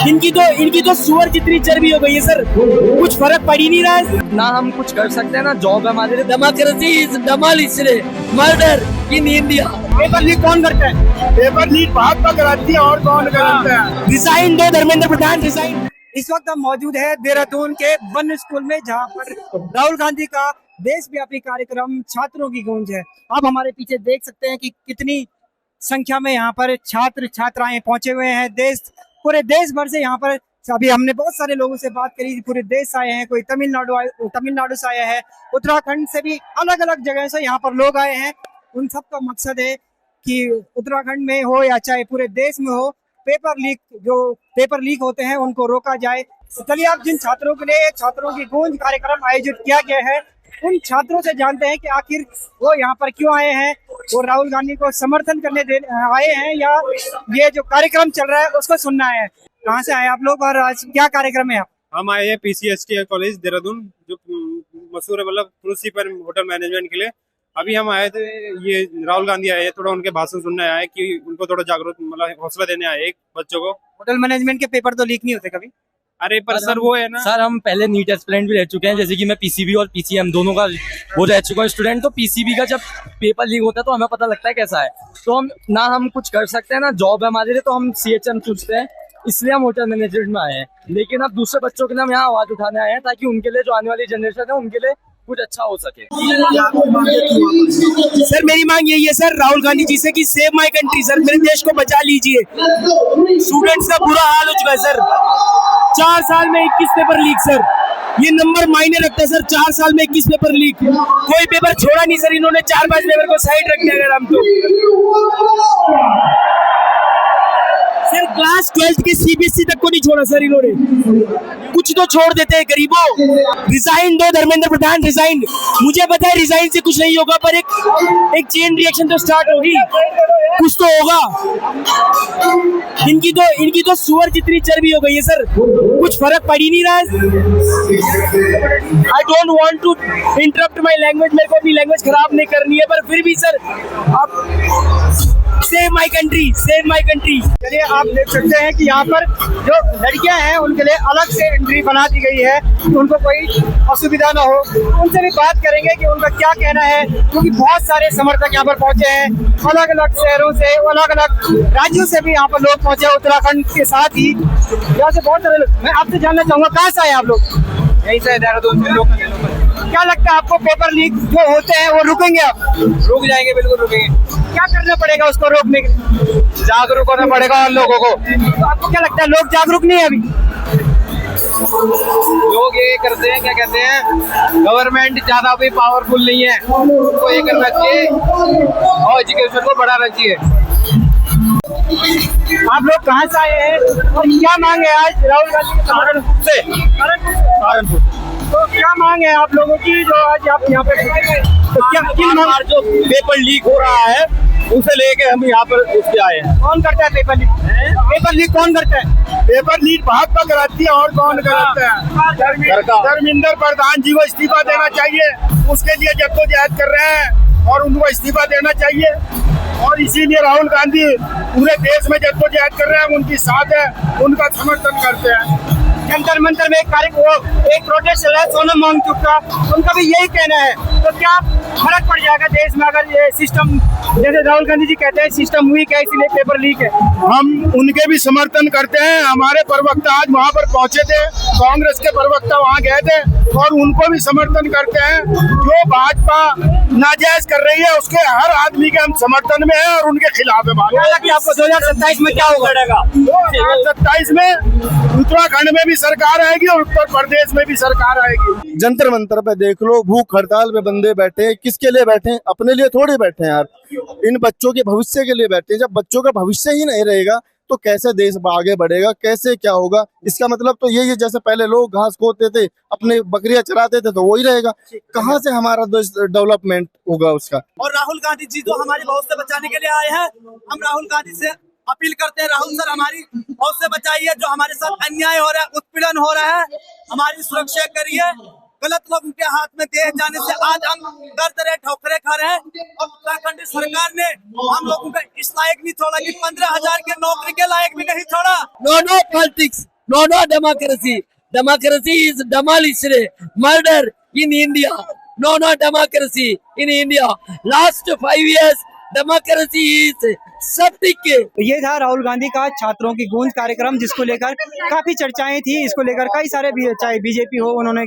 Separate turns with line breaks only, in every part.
इनकी तो सुअर जितनी चर्बी हो गई है सर, कुछ फर्क पड़ ही नहीं रहा है।
ना हम कुछ कर सकते हैं ना जॉब है हमारे लिए।
Democracy is demolition, murder in India.
Paper leak कौन करता है?
पेपर लीक भाजपा कराती है और कौन कराता है?
रिजाइन दो धर्मेंद्र प्रधान, रिजाइन।
इस वक्त हम मौजूद है देहरादून के वन स्कूल में, जहां पर राहुल गांधी का देशव्यापी कार्यक्रम छात्रों की गूंज है। आप हमारे पीछे देख सकते हैं कि कितनी संख्या में यहाँ पर छात्र छात्राएं पहुंचे हुए हैं। पूरे देश भर से यहाँ पर अभी हमने बहुत सारे लोगों से बात करी, पूरे देश से आए हैं, कोई तमिलनाडु से आया है, उत्तराखंड से भी अलग अलग जगह से यहाँ पर लोग आए हैं। उन सब का मकसद है कि उत्तराखंड में हो या चाहे पूरे देश में हो, पेपर लीक होते हैं उनको रोका जाए। तो चलिए आप जिन छात्रों के लिए छात्रों की गूंज कार्यक्रम आयोजित किया गया है, उन छात्रों से जानते हैं कि आखिर वो यहाँ पर क्यों आए हैं। वो राहुल गांधी को समर्थन करने आए हैं या ये जो कार्यक्रम चल रहा है उसको सुनना है। कहाँ से आए आप लोग और आज क्या कार्यक्रम है?
हम आए हैं PCST कॉलेज देहरादून, जो मशहूर है मतलब तुलसी पर होटल मैनेजमेंट के लिए। अभी हम आए थे, ये राहुल गांधी आए हैं, थोड़ा उनके भाषण सुनने आए कि उनको थोड़ा जागरूक मतलब हौसला देने आए एक बच्चों को।
होटल मैनेजमेंट के पेपर तो लीक नहीं होते कभी?
अरे पर सर वो है ना
सर, हम पहले नीट एस्पिरेंट भी रह चुके हैं, जैसे कि मैं PCB और PCM दोनों का वो रह चुका हूँ स्टूडेंट। तो PCB का जब पेपर लीक होता है तो हमें पता लगता है कैसा है। तो हम कुछ कर सकते हैं ना जॉब है हमारे लिए, तो हम CHM चुनते हैं, इसलिए हम होटल मैनेजमेंट में आए हैं। लेकिन अब दूसरे बच्चों के लिए हम यहाँ आवाज उठाने आए हैं ताकि उनके लिए, जो आने वाली जनरेशन है, उनके लिए कुछ अच्छा हो सके।
सर मेरी मांग यही है सर राहुल गांधी जी से कि सेव माय कंट्री सर, मेरे देश को बचा लीजिए। स्टूडेंट्स का बुरा हाल हो चुका है सर। 4 साल में 21 पेपर लीक सर, ये नंबर मायने रखता है सर। 4 साल में 21 पेपर लीक, कोई पेपर छोड़ा नहीं सर इन्होंने। 4-5 पेपर को साइड रख दिया अगर हम तो सर क्लास 12th के CBSE तक को नहीं छोड़ा सर इन्होंने। कुछ तो छोड़ देते हैं गरीबों। रिजाइन दो धर्मेंद्र प्रधान, रिजाइन। मुझे पता है रिजाइन से कुछ नहीं होगा, पर एक चेन रिएक्शन तो स्टार्ट होगी, कुछ तो होगा। इनकी तो सुअर जितनी चर्बी हो गई है सर, कुछ फर्क पड़ ही नहीं रहा है। I don't want to interrupt my language, मेरे को अपनी लैंग्वेज खराब नहीं करनी है, पर फिर भी सर आप save my country, save my country.
चलिए आप देख सकते हैं कि यहाँ पर जो लड़कियां हैं उनके लिए अलग से एंट्री बना दी गई है, तो उनको कोई असुविधा ना हो। उनसे भी बात करेंगे कि उनका क्या कहना है, क्योंकि बहुत सारे समर्थक यहाँ पर पहुंचे हैं, अलग अलग शहरों से, अलग अलग राज्यों से भी यहाँ पर लोग पहुंचे हैं, उत्तराखंड के साथ ही यहाँ से बहुत सारे लोग। मैं आपसे जानना चाहूंगा कहाँ से आए आप लोग?
यही से देहरादून से लोग।
क्या लगता है आपको पेपर लीक जो होते हैं वो रुकेंगे? आप
रुक जाएंगे, बिल्कुल रुकेंगे।
क्या करना पड़ेगा उसको रोकने के लिए?
जागरूक होना पड़ेगा और लोगों को।
तो आपको क्या लगता है लोग जागरूक नहीं है अभी?
लोग ये करते हैं, क्या कहते हैं, गवर्नमेंट ज्यादा भी पावरफुल नहीं है, उनको ये करना चाहिए और एजुकेशन को बढ़ाना चाहिए।
आप लोग कहाँ से आए हैं और क्या मांगे आज राहुल गांधी के?
सहारनपुर।
तो क्या मांग है आप लोगों की जो आज आप यहाँ पे? तो क्या किन मांग?
जो पेपर लीक हो रहा है उसे लेके हम यहाँ पर उसके आए हैं।
कौन करता है पेपर लीक? पेपर लीक कौन करता है?
पेपर लीक भाजपा कराती है और कौन कराता है? धर्मेंद्र प्रधान जी को इस्तीफा देना चाहिए, उसके लिए जद्दोजहद कर रहे हैं और उनको इस्तीफा देना चाहिए। और इसीलिए राहुल गांधी पूरे देश में जद्दोजहद कर रहे हैं, उनकी साथ है, उनका समर्थन करते हैं।
जंतर मंतर में एक प्रोटेस्ट चल रहा है सोनम वांगचुक का, उनका भी यही कहना है। तो क्या फर्क पड़ जाएगा देश में अगर ये सिस्टम, जैसे राहुल गांधी जी कहते हैं सिस्टम वीक है इसलिए पेपर लीक है?
हम उनके भी समर्थन करते हैं। हमारे प्रवक्ता आज वहाँ पर पहुँचे थे, कांग्रेस के प्रवक्ता वहाँ गए थे और उनको भी समर्थन करते हैं। जो भाजपा नाजायज कर रही है उसके हर आदमी के हम समर्थन में है और उनके खिलाफ है।
हालांकि आपको 2027 में क्या होगा?
2027 में उत्तराखंड में भी सरकार आएगी और उत्तर प्रदेश में भी सरकार आएगी।
जंतर मंतर पे देख लो, भूख हड़ताल पे बंदे बैठे हैं, किसके लिए बैठे हैं? अपने लिए थोड़े बैठे हैं यार, इन बच्चों के भविष्य के लिए बैठे हैं। जब बच्चों का भविष्य ही नहीं रहेगा तो कैसे देश आगे बढ़ेगा, कैसे क्या होगा? इसका मतलब तो यही है, जैसे पहले लोग घास खोते थे, अपने बकरियां चराते थे, तो वही रहेगा। कहाँ से हमारा देश डेवलपमेंट होगा उसका?
और राहुल गांधी जी तो हमारी बहुत से बचाने के लिए आए हैं। हम राहुल गांधी से अपील करते हैं, राहुल सर हमारी बहुत से बचाइए, जो हमारे साथ अन्याय हो रहा है, उत्पीड़न हो रहा है, हमारी सुरक्षा करिए। गलत लोगों के हाथ में देश जाने से आज हम दर दरे ठोकरे खा रहे हैं। और उत्तराखंड सरकार ने हम लोगों को इस लायक नहीं छोड़ा कि 15,000 के नौकरी के लायक भी नहीं छोड़ा।
No politics, No, no democracy. Democracy is demolition, murder in India. No, no democracy in India. Last 5 years, democracy is septic.
ये था राहुल गांधी का छात्रों की गूंज कार्यक्रम, जिसको लेकर काफी चर्चाएं थी। इसको लेकर कई सारे भी, चाहे बीजेपी हो, उन्होंने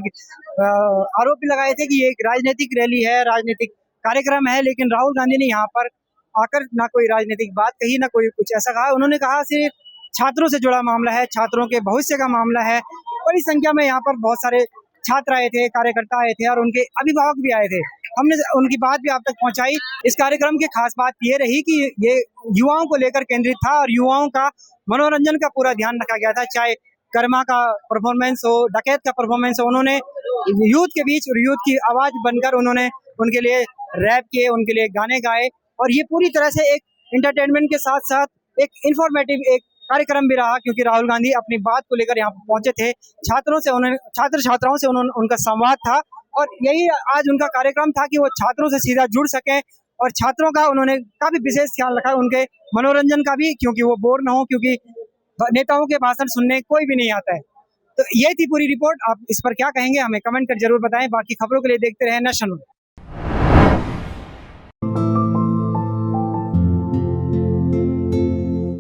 आरोप भी लगाए थे कि ये एक राजनीतिक रैली है, राजनीतिक कार्यक्रम है। लेकिन राहुल गांधी ने यहाँ पर आकर ना कोई राजनीतिक बात कही, ना कोई कुछ ऐसा कहा। उन्होंने कहा सिर्फ छात्रों से जुड़ा मामला है, छात्रों के भविष्य का मामला है। बड़ी संख्या में यहाँ पर बहुत सारे छात्र आए थे, कार्यकर्ता आए थे और उनके अभिभावक भी आए थे। हमने उनकी बात भी आप तक पहुंचाई। इस कार्यक्रम की खास बात ये रही कि ये युवाओं को लेकर केंद्रित था और युवाओं का मनोरंजन का पूरा ध्यान रखा गया था। चाहे कर्मा का परफॉर्मेंस हो, डकैत का परफॉर्मेंस हो, उन्होंने यूथ के बीच और यूथ की आवाज बनकर उन्होंने उनके लिए रैप किए, उनके लिए गाने गाए। और ये पूरी तरह से एक एंटरटेनमेंट के साथ साथ एक इंफॉर्मेटिव एक कार्यक्रम भी रहा, क्योंकि राहुल गांधी अपनी बात को लेकर यहाँ पहुंचे थे। छात्रों से उन्होंने, छात्र छात्राओं से उनका संवाद था और यही आज उनका कार्यक्रम था कि वो छात्रों से सीधा जुड़ सकें। और छात्रों का उन्होंने काफी विशेष ख्याल रखा, उनके मनोरंजन का भी, क्योंकि वो बोर ना हो, क्योंकि नेताओं के भाषण सुनने कोई भी नहीं आता है। तो ये थी पूरी रिपोर्ट। आप इस पर क्या कहेंगे, हमें कमेंट कर जरूर बताएं। बाकी खबरों के लिए देखते रहे नेशन।